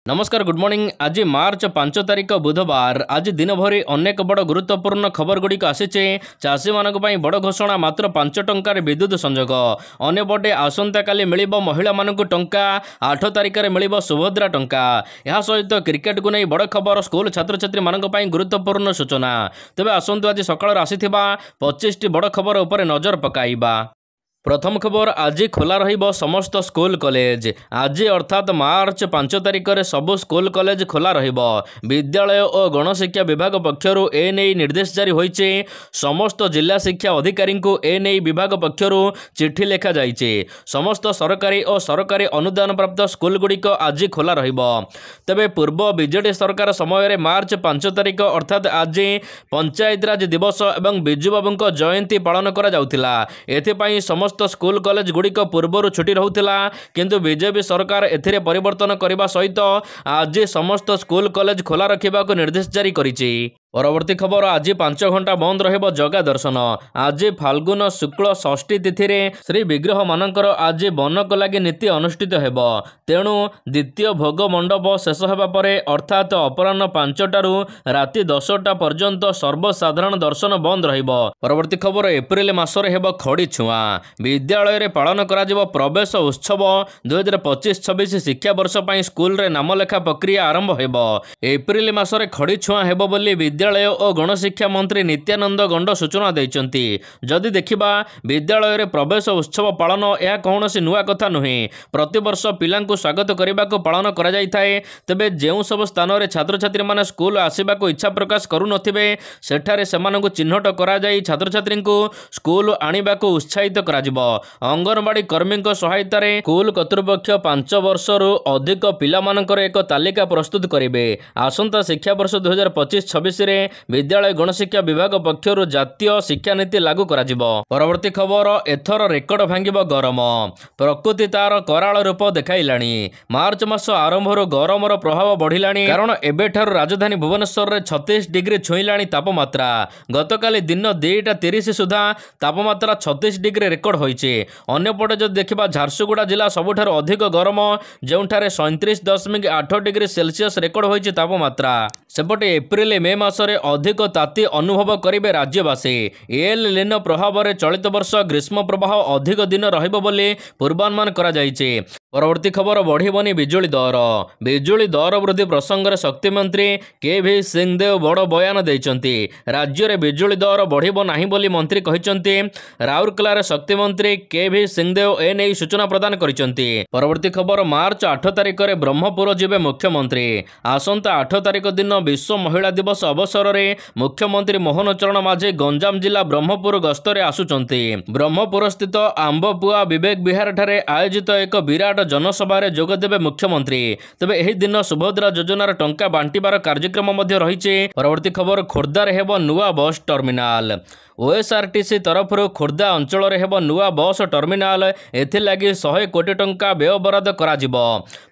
नमस्कार good morning. आज मार्च 5 तारिख बुधवार। आज दिन भरी अनेक बड़ गुरुत्वपूर्ण खबर गुड़िक आसीचे। चाषी मानक पई बड़ घोषणा, मात्र 5 टंकार विद्युत संजोग। अन्यपटे आसंता काली मिलिबो महिला मानक टंका, 8 तारिख रे मिलिबो सुभद्रा टंका। यह सहित क्रिकेट को नहीं बड़ खबर, स्कूल छात्र छात्री मानक पई गुरुत्वपूर्ण सूचना। तेबे आसंतु आज सकाळ आसीथिबा 25 टी बड़ खबर उपर नजर पकाइबा। प्रथम खबर, आज खोला रहिबो समस्त स्कूल कॉलेज। आज अर्थात मार्च 5 तारिख रे सबु स्कूल कॉलेज खोला रहिबो। विद्यालय और गणशिक्षा विभाग पक्षरु एने निर्देश जारी होइचे। समस्त जिला शिक्षा अधिकारी को एने विभाग पक्षरु चिट्ठी लेखा जाइचे। समस्त सरकारी और सरकारी अनुदान प्राप्त स्कूल गुड़िक आज खोला रहिबो। तबे पूर्व बीजेडी सरकार समय रे मार्च 5 तारिख अर्थात आज पंचायत राज दिवस एवं बिजू बाबूंको जयंती पालन करा जाउथिला। एथिपाई समस्त स्कूल कॉलेज गुड़िक पूर्वर छुट्टी रहूला, किंतु बीजेपी सरकार एथिरे परिवर्तन करने सहित आज समस्त स्कूल कॉलेज खोला रखा निर्देश जारी करिछि। परवर्ती खबर, आज 5 घंटा बंद रहिबो जगा दर्शन। आज फाल्गुन शुक्ल षष्ठी तिथि रे श्री विग्रह मानकर आज बनक लगी नीति अनुष्ठित हेबो। तेणु द्वितीय भोग मंडप शेष हेबा परे अर्थात अपराह्न 5टारू राति 10टा पर्यंत सर्वसाधारण दर्शन बंद रहिबो। परवर्ती खबर, एप्रिल मासरे हेबो खड़ी छुआ। विद्यालय रे पालन कराजिबो प्रवेश उत्सव। 2025-26 शिक्षा वर्ष पई स्कूल रे नाम लेखा प्रक्रिया आरंभ हेबो। एप्रिल मासरे खड़ी छुआ हेबो बोली विद्यालय और गणशिक्षा मंत्री नित्यानंद गंड सूचना देइचंती। जदि देखिबा विद्यालय रे प्रवेश उत्सव पालन यह कौनसी नुआ कथा नुहे। प्रति वर्ष पिलांकु स्वागत करबाको पालन करा जाय थाए। तबे जेउ सब स्थान रे छात्र छात्री माने स्कूल आसीबाको इच्छा प्रकाश करू नथिबे सेठारे सेमानकु चिन्हट करा जाय छात्र छात्री को स्कूल आनिबाको उत्साहित करा जिवो। अंगनवाड़ी कर्मी सहायता रे स्कूल कर्तृपक्ष 5 वर्षरु अधिक पिला मानकर एक तालिका प्रस्तुत करिवे। आसंता शिक्षा वर्ष 2025-26 रे विद्यालय गणशिक्षा विभाग पक्षरु जातीय शिक्षा नीति लागू करा जिवो। परवर्ती खबर, एथर रेकर्ड भांगिबो गरम। प्रकृति तार कराल रूप देखाइलाणी। मार्च मास आरंभर गरमर प्रभाव बढ़िलाणी, कारण एबेठार राजधानी भुवनेश्वर रे 36 डिग्री छुईलाणी तापमात्रा। गतकाली दिन 2:30 सुधा तापमात्रा 36 डिग्री रेकर्ड होइचे। अन्यपटे जदि देखिबा झारसुगुड़ा जिला सबुठार अधिक गरम, जेउठारे 37.8 डिग्री सेल्सियस रेकर्ड होइचे तापमात्रा। सेपटे एप्रिल मे मासरे अधिक ताती अनुभव करिवे राज्यवासी। एल निनो प्रभाव रे चलित वर्ष ग्रीष्म प्रवाह अधिक दिन रहिबो बोली पूर्वानुमान करा जायचे। परवर्ती खबर, बढ़िबनी बिजुली दर। बिजुली दर वृद्धि प्रसंग में शक्ति मंत्री के.भी. सिंहदेव बड़ बयान देइचंती। राज्य रे बिजुली दर बढ़िबो नाही बोली मंत्री कहिचंती। राउरकेला रे शक्ति मंत्री के.भी. सिंहदेव एने सूचना प्रदान करिचंती। परवर्ती खबर, मार्च 8 तारिख रे ब्रह्मपुर जिबे मुख्यमंत्री। आसंता 8 तारिख दिन विश्व महिला दिवस अवसर रे मुख्यमंत्री मोहन चरण माझे गंजाम जिला ब्रह्मपुर गस्तरे आसुचंती। ब्रह्मपुर स्थित आंबपुआ विवेक विहार ठारे आयोजित एक विराट जनसभा रे जोग देबे मुख्यमंत्री। तबे एही दिन सुभद्रा योजनार टंका बांटिबार कार्यक्रम मध्ये रहिছে। परवर्ती खबर, खोर्धा रे हेबो नुआ बस टर्मिनाल। ओएसआरटीसी तरफ खोर्धा अंचल रे हेबो नुआ बस टर्मिनाल। एथि लागि 100 कोटी टंका व्यय बराद करा जिवो।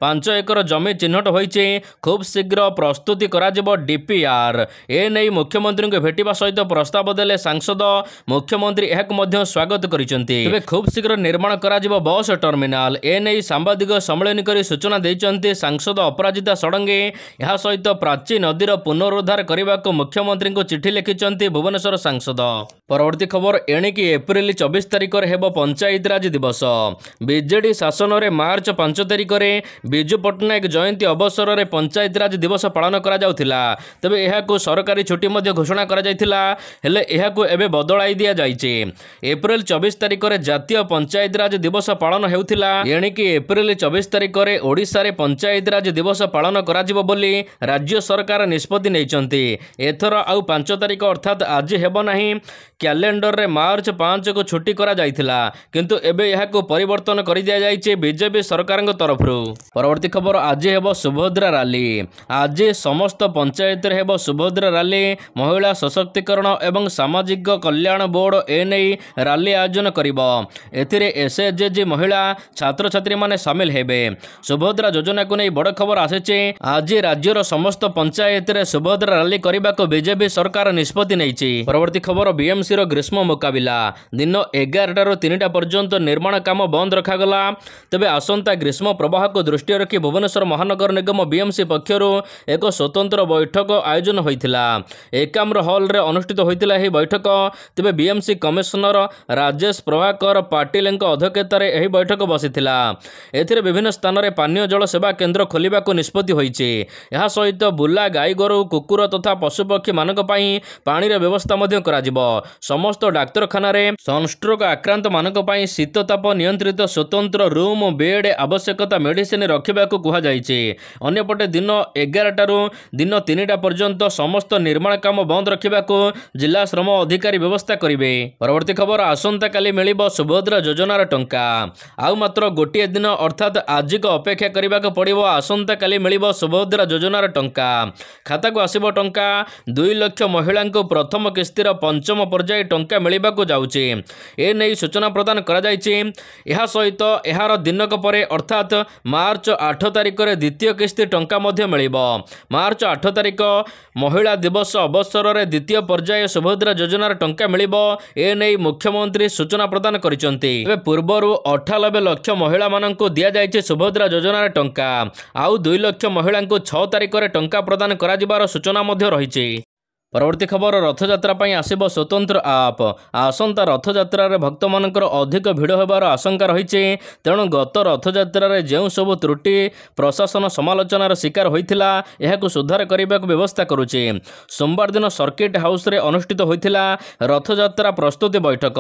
5 एकर जमी चिन्हट होइছে। खूब शीघ्र प्रस्तुति करा जिवो डीपीआर। ए नै मुख्यमंत्री को भेटिबा सहित प्रस्ताव देले सांसद। मुख्यमंत्री एहाक मध्ये स्वागत करिसंती। तबे खूब शीघ्र निर्माण करा जिवो बस टर्मिनाल। ए नै सांबादिक सम्मेलन करी सूचना देइचंती सांसद अपराजिता षडंगी। एहा सहित प्राची नदीर पुनरुद्धार करने को मुख्यमंत्री को चिट्ठी लिखिचंती भुवनेश्वर सांसद। परवर्ती खबर, एणिकी एप्रिल 24 तारिख रे हेबो पंचायत राज दिवस। बीजेडी शासन रे मार्च 5 तारिख रे बिजू पट्टनायक जयंती अवसर रे पंचायत राज दिवस पालन करा जाउथिला। तबे एहाकु सरकारी छुट्टी मध्ये घोषणा करा जायथिला, हेले एहाकु एबे बदलाई दिया जायचे। एप्रिल 24 तारिख रे जातीय पंचायत राज दिवस पालन हेउथिला। एणिकी एप्रिल 24 तारिख रे ओडिसा रे पंचायत राज दिवस पालन करा जिवो बोली राज्य सरकार निष्पत्ति नेइचंती। एथर आउ 5 तारिख अर्थात आज हेबो नाही। कैलेंडर रे मार्च 5 को छुट्टी करा जायथिला, किंतु एबे एहाकु परिवर्तन करि दिया जायचे बीजेपी सरकार तरफरु। परवर्ती खबर, आज हेबो सुभद्रा रैली। आज समस्त पंचायत रे हेबो सुभद्रा रैली। महिला सशक्तिकरण एवं सामाजिक कल्याण बोर्ड एने रैली आयोजन करिबो। एथिरे एसएचजी महिला छात्र छात्री माने शामिल हेबे। सुभद्रा योजना को नै बड़ खबर आसेचे। आज राज्यर समस्त पंचायत रे सुभद्रा रैली करबा को बीजेपी सरकार निष्पत्ति नेइछि। परवर्ती खबर, बीएमसी रो ग्रीष्म मुकाबिला दिन 11टाରୁ 3टा पर्यंत निर्माण काम बंद रखागला। तेबे आसंता ग्रीष्म प्रवाह को दृष्टि रखी भुवनेश्वर महानगर निगम बीएमसी पक्षरु एक स्वतंत्र बैठक आयोजन होइथिला। एकाम्र हॉल रे अनुष्ठित होइथिला एही बैठक। तेबे बीएमसी कमिशनर राजेश प्रभाकर पाटिल अध्यक्षतार एही बैठक बसिथिला। एथिरे विभिन्न स्थान में पानीय जल सेवा केन्द्र खोलिबाको निष्पत्ति होइछि। एहा सहित बुला गाई गोरु कुकुर तथा पशुपक्षी मानक पई पानी रे व्यवस्था मध्य कराजिबो। समस्त डाक्तरखाना रे सनस्ट्रोक आक्रांत मानक पई शीतताप नियंत्रित स्वतंत्र रूम बेड आवश्यकता मेडिसिन रखिबाको कुहा जाइछि। अन्यपटे दिन 11टाରୁ दिन 3टा पर्यंत समस्त निर्माण काम बंद रखिबाको जिला श्रम अधिकारी व्यवस्था करिवे। परवर्ती खबर आसंता काली मिलिबो सुभद्रा योजनार टंका। आउ मात्र गोटिए दिन अर्थात आज को अपेक्षा करबाक पड़िबो। आसंता काली मिलिबो सुभद्रा योजनार टंका। खाता को आसीबो टंका। 2 लाख महिला को प्रथम किस्तिर पंचम पर्याय टंका मिलिबाको जाउछि। ए नै सूचना प्रदान करा जाइछि। एहा सहित एहार दिनक परे अर्थात मार्च 8 तारिख रे द्वितीय किस्ती टंका मध्य मिलिबो। मार्च 8 तारिख महिला दिवस अवसर रे द्वितीय पर्याय सुभद्रा योजनार टंका मिलिबो। ए नै मुख्यमंत्री सूचना प्रदान करिसंती। पूर्वरु 98 लाख महिला माननकु दिया जाइछि सुभद्रा योजनार टंका। आउ 2 लाख महिला को 6 तारिख रे टंका प्रदान करा जिबार सूचना मध्य रहिछि। परवर्ती खबर रथयात्रा पर आसिबो स्वतंत्र आप। आसंता रथयात्रा रे भक्त मानकर अधिक भिड़ होबार आशंका रही। तेणु गत रथयात्रा रे जेउ सब त्रुटि प्रशासन समालोचनार शिकार होइथिला एहाकु सुधार करने व्यवस्था करुछि। सोमवार दिन सर्किट हाउस रे अनुष्ठित होइथिला रथयात्रा प्रस्तुति बैठक।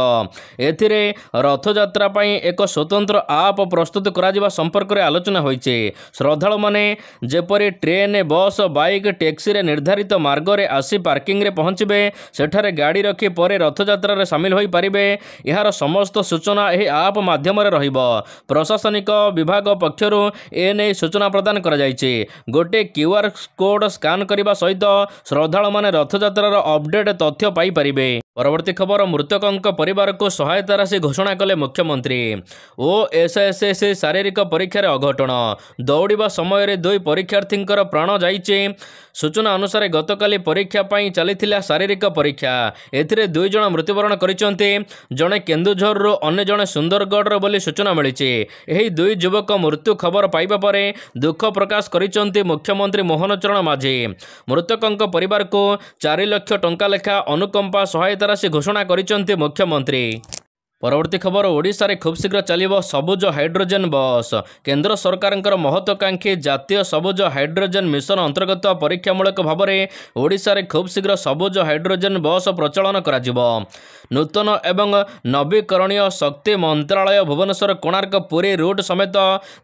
एथिरे रथयात्रा पई एक स्वतंत्र आप प्रस्तुत करा संपर्क रे आलोचना होइछि। श्रद्धालु माने जेपरि ट्रेन बस बाइक टैक्सी रे निर्धारित मार्ग रे आसी पार्किंग रे पहुंचबे सेठारे गाड़ी रखी परे रथयात्रा रे शामिल होई परिबे। एहार समस्त सूचना एही आप माध्यम रे रहिबो। प्रशासनिक विभाग पक्षरु एने सूचना प्रदान करा जायछि। गोटे क्यूआर कोड स्कैन करबा सहित श्रद्धालु माने रथयात्रा रो अपडेट तथ्य पाई परिबे। परवर्ती खबर मृतकंक परिवार को सहायता राशि घोषणा कले मुख्यमंत्री। ओएसएसएससी शारीरिक परीक्षार अघटन दौड़िबा समय रे 2 परीक्षार्थींकर प्राण जाइछे। सूचना अनुसार गतकाली परीक्षा पाई चलीथिला शारीरिक परीक्षा। एथिरे 2 जण मृत्युवरण करिसंते। जणे केन्दुझर रो अन्य जणे सुंदरगढ़ रो बोली सूचना मिलिছে। एही 2 युवक मृत्यु खबर पाइबा परे दुख प्रकाश करिसंते मुख्यमंत्री मोहन चरण माझी। मृतकंक परिवार को 4 लाख टंका लेखा अनुकंपा सहायता राशि घोषणा करिसंते मुख्यमंत्री। परवर्ती खबर ओडिशा रे खूब शीघ्र चलिबो सबुज हाइड्रोजन बस। केंद्र सरकारंकर महत्वाकांक्षी जातीय सबुज हाइड्रोजन मिशन अंतर्गत परीक्षामूलक भाव में ओडिशा रे खूब शीघ्र सबुज हाइड्रोजन बस प्रचलन कराजिबो। नूतन एवं नवीकरणीय शक्ति मंत्रालय भुवनेश्वर कोणार्क पुरी रूट समेत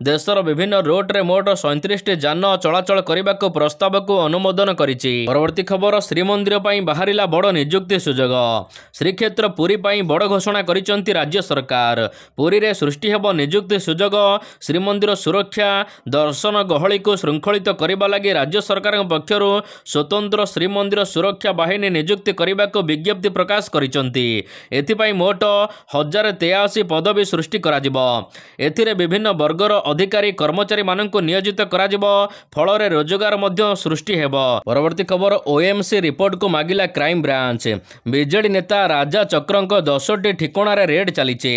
देशर विभिन्न रूट रे मोट 37 जान चलाचल करने को प्रस्ताव को अनुमोदन करिछि। परवर्ती खबर श्रीमंदिर पई बाहरिला बड़ नियुक्ति सुजोग। श्रीक्षेत्र पुरी पई बड़ घोषणा करिसंती राज्य सरकार। पुरी रे सृष्टि हेबो नियुक्ति सुजोग। श्रीमंदिर सुरक्षा दर्शन गहली को श्रृंखलित करबा लागि राज्य सरकार पक्षरु स्वतंत्र श्रीमंदिर सुरक्षा बाहिनी नियुक्ति करबा को विज्ञप्ति प्रकाश करिसंती। एथिपाई मोट 1083 पदवी सृष्टि कराजिबो। एथिरे विभिन्न वर्गर अधिकारी कर्मचारी माननकु नियोजित कराजिबो। फल रोजगार मध्य सृष्टि हेबो। परवर्ती खबर ओएमसी रिपोर्ट को मागिला क्राइम ब्रांच। बीजेडी नेता राजा चक्रंक 10टी ठिकाना रे रेड चलीचे।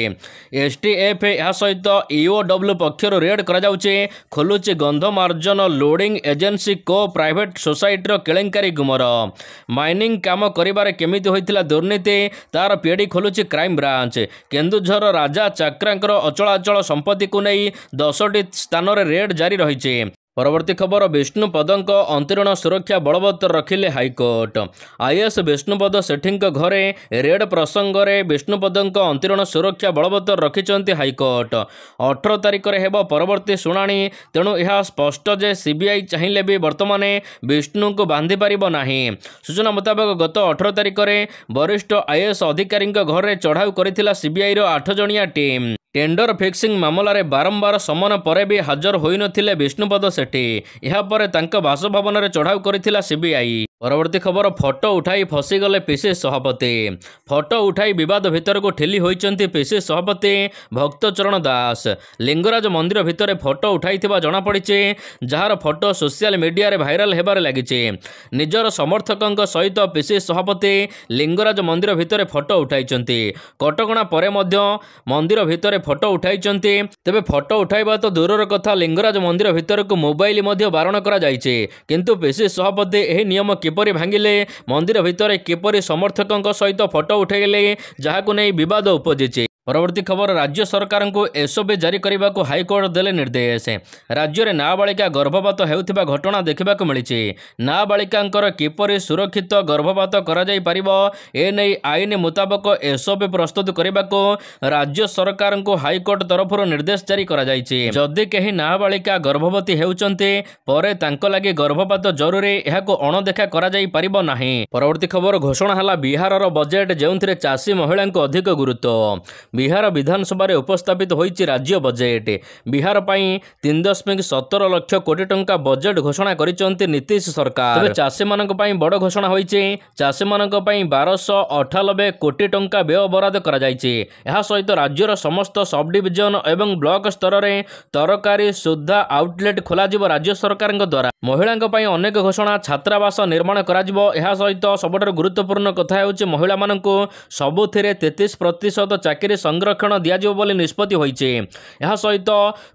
एसटीएफ या सहित ईओडब्ल्यू पक्षर रेड करा जाउचे। खोलुचे गंधमार्जन लोडिंग एजेंसी को प्राइवेट सोसाइटी केलेंकारी गुमर। माइनिंग काम करिबारे केमिति होइतिला दुर्नीति तार पेड़ी खोलुची क्राइम ब्रांच। केन्दुझर राजा चाक्रांकर अचलाचल संपत्ति को नहीं 10टी स्थान रे रेड जारी रही। परवर्ती खबर विष्णुपदंक अंतरीण सुरक्षा बलवत्तर रखिले हाइकोर्ट। आईएएस विष्णुपद सेठींक घरे रेड प्रसंग में विष्णुपदंक अंतरीण सुरक्षा बलवत्तर रखिंट हाइकोर्ट। 18 तारिख रे हेबो परवर्ती शुणाणी। तेणु यह स्पष्ट जे सीबीआई चाहिए भी वर्तमान विष्णु को बांधि पारिबो नाही। सूचना मुताबक गत 18 तारिख रे वरिष्ठ आईएएस अधिकारी घर चढ़ाऊ करथिला सीबीआई रो 8 जणिया टीम। टेंडर फिक्सिंग मामला रे बारंबार समन परे भी हाजर होई नथिले विष्णुपद सेठी। एहा परे तांका बासभवन रे चढ़ाऊ करथिला सीबीआई। परवर्ती खबर फटो उठाई फसीगले पिसीसी सभापति फटो उठाई विवाद भितर को ठेली होइचंती पिसीसी सभापति भक्तचरण दास लिंगराज मंदिर भितर फटो उठाई जनापड़ी जार फटो सोशल मीडिया रे भाइराल हेबार लगी निजर समर्थकों सहित पिसीसी सभापति लिंगराज मंदिर भितर फटो उठाई कटकणा पर मंदिर भितर फटो उठाई तेबे फटो उठाइबा तो दूरर कथा लिंगराज मंदिर भितर को मोबाइल बारण करा जायछि किंतु पिसीसी सभापति एही नियम किपरि भांगिले मंदिर भितर किपरि समर्थकों सहित फटो उठाइले जहाकु नै विवाद उपजिछि। परवर्ती खबर राज्य सरकार को एसओपी जारी करने को हाईकोर्ट देले निर्देश राज्य में नाबालिका गर्भपात होउथिबा घटना देखा मिली नाबालिका किपरि सुरक्षित गर्भपात करा जाई परिबो एने आईन मुताबक एसओपी प्रस्तुत करने को राज्य सरकार को हाईकोर्ट तरफ निर्देश जारी करा जायछि। जदि कहीं नाबालिका गर्भवती हेउचंते परे तांको लागि गर्भपात जरूरी एहाको अणदेखा करा जाई परिबो नाही। परवर्ती खबर घोषणा हला बिहार बजेट जेउंथिरे चाषी महिला को अधिक गुरुत्व बिहार विधानसभा उपस्थापित होइछि राज्य बजेट बिहार पाई 3.17 लाख कोटी टंका बजेट घोषणा करिसंती नीतीश सरकार। तबे चाषी मानक पाई बड़ घोषणा होइछि चाषी मानक पाई 1298 कोटी टंका व्यय बराद करा जायछि। एहा सहित राज्यर समस्त सब डिविजन एवं ब्लॉक स्तर रे तरकारी सुधा आउटलेट खोला जिवो राज्य सरकार द्वारा महिला पाई अनेक घोषणा छात्रावास निर्माण करा जिवो। एहा सहित सबटर गुरुत्वपूर्ण कथा हेउछि महिला मानकु सबुथिरे 33% चाकरी संरक्षण दियाजिवो बोली निष्पत्ति होइछे। एहा सहित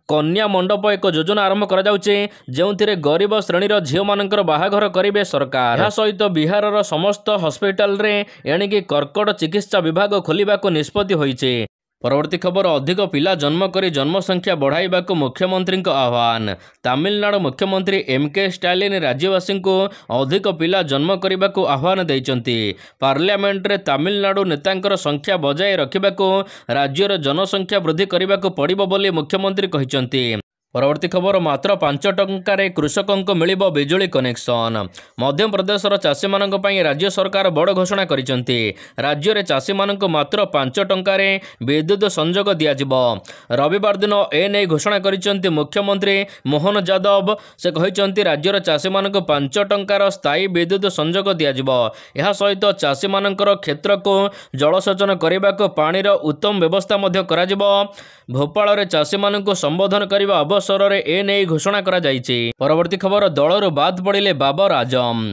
कन्या मंडप एक योजना आरंभ करा जाउछे जेउथिरे गरीब श्रेणीर झियो मानकर बाहाघर करिवे सरकार। एहा सहित बिहारर समस्त हॉस्पिटल रे एणिकी कर्कट चिकित्सा विभाग खोलिबाको निष्पत्ति होइछे। परवर्ती खबर अधिक पिला जन्म करी जनसंख्या बढ़ाइबा को मुख्यमंत्री आह्वान तमिलनाडु मुख्यमंत्री एमके स्टालिन राज्यवासी को अधिक पिला जन्म करने को आह्वान देइचंती। पार्लियामेंट रे तमिलनाडु नेतांकर संख्या बजाय रखिबा को राज्यर जनसंख्या वृद्धि करने को पड़िबो बोली मुख्यमंत्री कहिचंती। परवर्ती खबर मात्र 5 टंकार कृषकों को मिलिबो बिजुली कनेक्शन मध्य प्रदेशर चाषी मानक पई राज्य सरकार बड़ घोषणा करिसंती। राज्य रे चाषी मानक मात्र 5 टंकार विद्युत संजोग दियाजिबो। रविवार दिन एने घोषणा करिसंती मुख्यमंत्री मोहन यादव। से कहिसंती राज्यर चाषी मानक 5 टंकार स्थायी विद्युत संजोग दियाजिबो। एहा सहित चाषी मानकर क्षेत्र को जलसेचन करने को पानीर उत्तम व्यवस्था मध्य कराजिबो। भोपाल रे चाषी मानक संबोधन करबा अवसर रे एने घोषणा करा जायछि। परवर्ती खबर दलरू बाद पड़िले बाबर आजम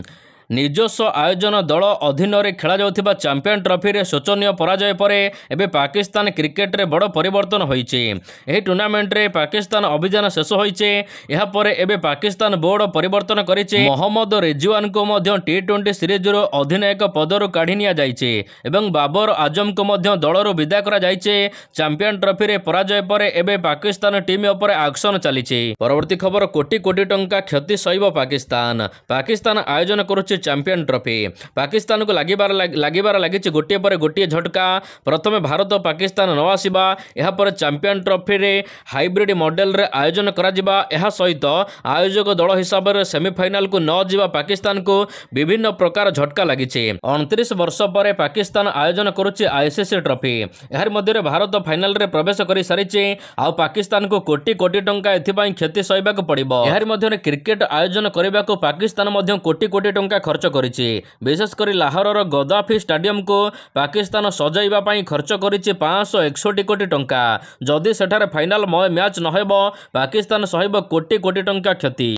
निजस्व आयोजन दल अधीन में खेला जाउथिबा चैंपियन ट्रॉफी रे शोचनीय पराजय परे एबे पाकिस्तान क्रिकेट रे बड़ परिवर्तन होइछे। एही टूर्नामेंट रे पाकिस्तान अभियान शेष होइछे। एहा परे एबे पाकिस्तान बोर्ड परिवर्तन करिछे। मोहम्मद रिजवान को मध्य टी20 सीरीज रो अधिनायक पदरु काढी निया जाइछे एवं बाबर आजम को मध्य दलरू विदा करा जाइछे। चैंपियन ट्रॉफी रे पराजय परे एबे पाकिस्तान टीम उपर एक्शन चलीछे। परवर्ती खबर कोटी कोटी टंका क्षति सहिब पाकिस्तान पाकिस्तान आयोजन करुछे चैंपियन ट्रॉफी पाकिस्तान को लागिबार लगी गोटे पर गोटे झटका। प्रथम भारत पाकिस्तान न आसिबा एहा पर चैंपियन ट्रॉफी रे हाइब्रिड मॉडल रे आयोजन करा जिबा। एहा सहित आयोजक दल हिसाब से सेमीफाइनाल को न जिबा पाकिस्तान को विभिन्न प्रकार झटका लगिछे। 29 वर्ष पर पाकिस्तान आयोजन करुछे आईसीसी ट्रॉफी। एहार मध्य भारत फाइनाल रे प्रवेश करि सारिछे। आ पाकिस्तान को कोटी कोटी टंका एथिपाई क्षति सहिबाक पड़िबो। एहार मध्य क्रिकेट आयोजन करबाको पाकिस्तान मध्य कोटी कोटी टंका खर्च करिछि। विशेषकर लाहौरर गद्दाफी स्टेडियम को पाकिस्तान सजाइबा पई खर्च करिछि 561 कोटी टंका। जदि सेठारे फाइनाल मैच न हेबो पाकिस्तान सहिब कोटी कोटी टंका क्षति।